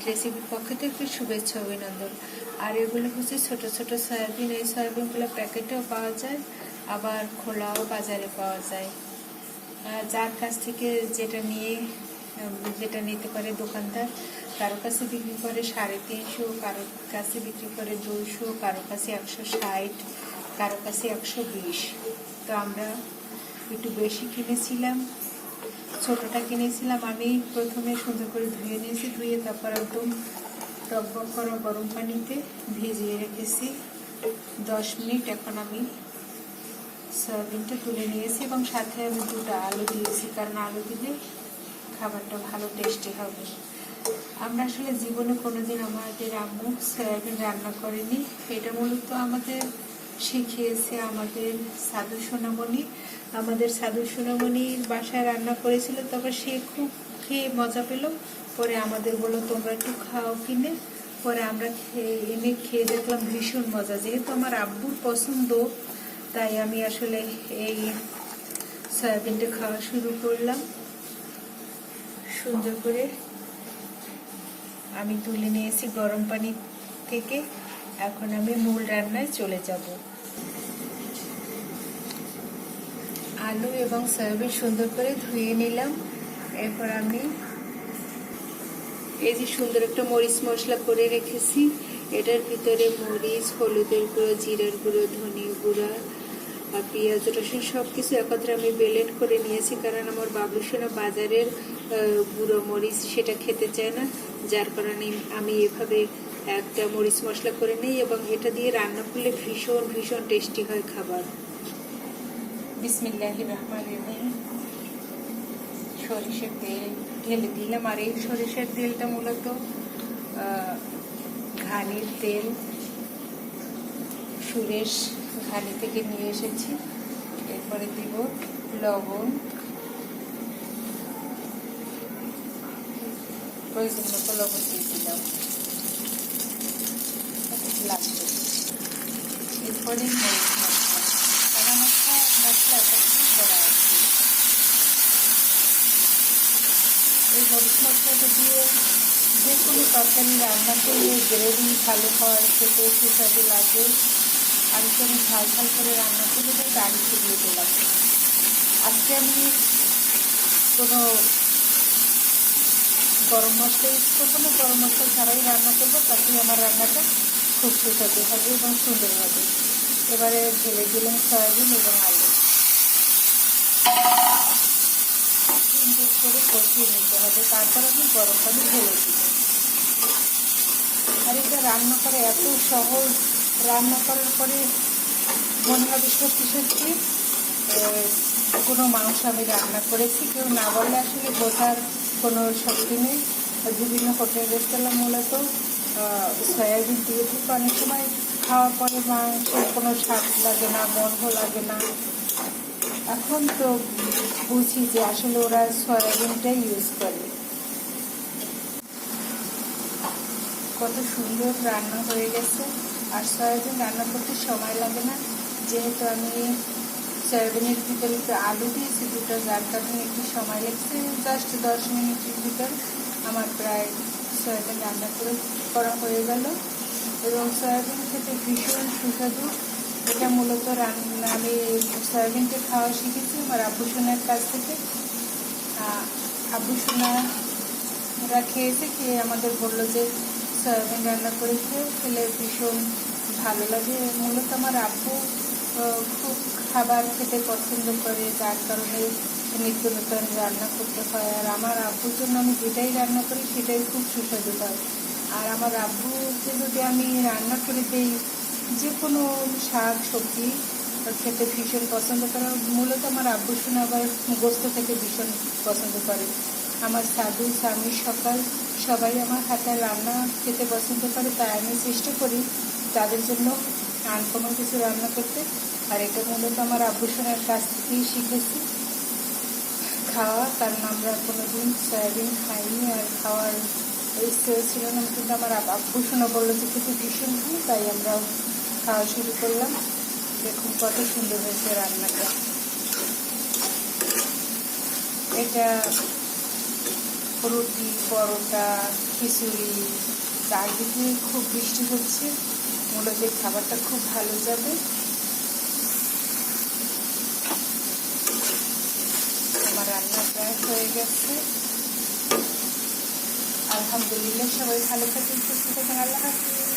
রেসিপির পক্ষ থেকে শুভেচ্ছা অভিনন্দন। আর এগুলো হচ্ছে ছোট ছোট সয়াবিন। এই সয়াবিনগুলো প্যাকেটেও পাওয়া যায়, আবার খোলাও বাজারে পাওয়া যায়। যার কাছ থেকে যেটা নিতে পারে দোকানদার, কারো কাছে বিক্রি করে 350, কারো কাছে বিক্রি করে 200, কারো কাছে 160, কারো কাছে 120। তো আমরা একটু বেশি কিনেছিলাম, ছোটটা কিনেছিলাম। আমি প্রথমে সুন্দর করে ধুয়ে নিয়েছি, ধুয়ে তারপর একদম টকবক করা গরম পানিতে ভিজিয়ে রেখেছি 10 মিনিট। এখন আমি সয়াবিনটা তুলে নিয়েছি এবং সাথে আমি 2টা আলু দিয়েছি, কারণ আলু দিলে খাবারটা ভালো টেস্টি হবে। আমরা আসলে জীবনে কোনোদিন আমাদের আম্মু সয়াবিন রান্না করেনি। এটা মূলত আমাদের শিখিয়েছে আমাদের সাধু সোনামণি। আমাদের সাধু সোনামণির বাসায় রান্না করেছিল, তবে সে খুব খেয়ে মজা পেল। পরে আমাদের বললো তোমরা একটু খাও কিনে। পরে আমরা খেয়ে দেখলাম ভীষণ মজা। যেহেতু আমার আব্বুর পছন্দ, তাই আমি আসলে এই সয়াবিনটা খাওয়া শুরু করলাম। সুন্দর করে আমি তুলে নিয়েছি গরম পানি থেকে। এখন আমি মূল রান্নায় চলে যাব। আলু এবং সয়াবিন সুন্দর করে ধুয়ে নিলাম। এরপর আমি এই যে সুন্দর একটা মরিচ মশলা করে রেখেছি, এটার ভিতরে মরিচ, হলুদের গুঁড়ো, জিরার গুঁড়ো, ধনিয়া গুঁড়া আর পেঁয়াজ রসুন সব কিছু একত্রে আমি ব্লেন্ড করে নিয়েছি, কারণ আমার বাবুসোনা বাজারের গুঁড়ো মরিচ সেটা খেতে চায় না। যার কারণে আমি এভাবে একটা মরিচ মশলা করে নিই এবং এটা দিয়ে রান্না করলে ভীষণ ভীষণ টেস্টি হয় খাবার। বিসমিল্লাহির রহমানির রহিম। সরিষার তেল ঢেলে দিলাম। আর এই সরিষার তেলটা মূলত ঘানির তেল, সুরেশ ঘানি থেকে নিয়ে এসেছি। এরপরে দিব লবণ, প্রয়োজন মতো লবণ দিয়ে দিলাম লাস্টে। এরপরে মরিচ মশলা, সাদা মশলা করা আছে। এই মরিচ মশলাটা দিয়ে যে কোনো তরকারি রান্না করলে গ্রেভি ভালো হয়, খেতে সুস্বাদু লাগে। আর আমি ঝাল ঝাল করে রান্না করলে বেশ গাড়ি ছড়িয়ে দিলাম। আজকে আমি কোনো গরম মশলা ইউজ করবো না, গরম মশলা ছাড়াই রান্না করবো, তাতেই আমার রান্নাটা খুব সুস্বাদু হবে এবং সুন্দর হবে। এবারে ঢেলে দিলাম সয়াবিন এবং আলু। সুন্দর করে কষিয়ে নিতে হবে, তারপর আমি গরম পানি ঢেলে দিব। আর এটা রান্না করা এত সহজ, রান্না করার পরে মনে হবে সত্যি সত্যি কোনো মাংস আমি রান্না করেছি। কেউ না বললে আসলে বোঝার কোনো শক্তি নেই। বিভিন্ন হোটেল রেস্তোরাঁ মূলত সয়াবিন দিয়ে থেকে অনেক সময় খাওয়ার পরে মাংসের কোনো স্বাদ লাগে না, গন্ধ লাগে না। এখন তো বুঝি যে আসলে ওরা সয়াবিনটাই ইউজ করে। কত সুন্দর রান্না হয়ে গেছে। আর সয়াবিন রান্না করতে সময় লাগে না, যেহেতু আমি সয়াবিনের ভিতরে একটু আলু দিয়েছি 2টা, যার কারণে একটু সময় লাগছে। জাস্ট 10 মিনিটের ভিতর আমার প্রায় সয়াবিন রান্না করা হয়ে গেল। এবং সয়াবিন খেতে ভীষণ সুস্বাদু। এটা মূলত আমি সয়াবিনটা খাওয়া শিখেছি আমার আব্বুসোনার কাছ থেকে। আব্বুসোনারা খেয়ে আমাদের বললো যে সয়াবিন রান্না করে খেলে ভীষণ ভালো লাগে। মূলত আমার আব্বু খুব খাবার খেতে পছন্দ করে, যার কারণে নিত্য নতুন রান্না করতে হয়। আর আমার আব্বুর জন্য আমি যেটাই রান্না করি সেটাই খুব সুস্বাদু হয়। আর আমার আব্বুকে যদি আমি রান্না করে দিই যে কোনো শাক সবজি, খেতে ভীষণ পছন্দ করে। মূলত আমার আব্বুসোনা আবার গোস্ত থেকে ভীষণ পছন্দ করে। আমার সাধু স্বামী সকাল সবাই আমার হাতে রান্না খেতে পছন্দ করে, তাই আমি চেষ্টা করি তাদের জন্য আনকমন কিছু রান্না করতে। আর এটা মূলত আমার আব্বুসোনার কাছ থেকেই শিখেছি খাওয়া, কারণ আমরা কোনোদিন সয়াবিন খাইনি আর খাওয়ার ইচ্ছে ছিল না। কিন্তু আমার আব্বুসোনা বললো যে খেতে ভীষণ ভালো, তাই আমরাও খাওয়া শুরু করলাম। দেখুন কত সুন্দর হয়েছে রান্নাটা। এটা রুটি, পরোটা, খিচুড়ি, চারদিকে খুব বৃষ্টি হচ্ছে, মূলত এই খাবারটা খুব ভালো যাবে। আমার রান্না প্রায় হয়ে গেছে। আলহামদুলিল্লাহ, সবাই ভালো থাকেন, সুস্থ থাকেন, আল্লাহ হাফেজ।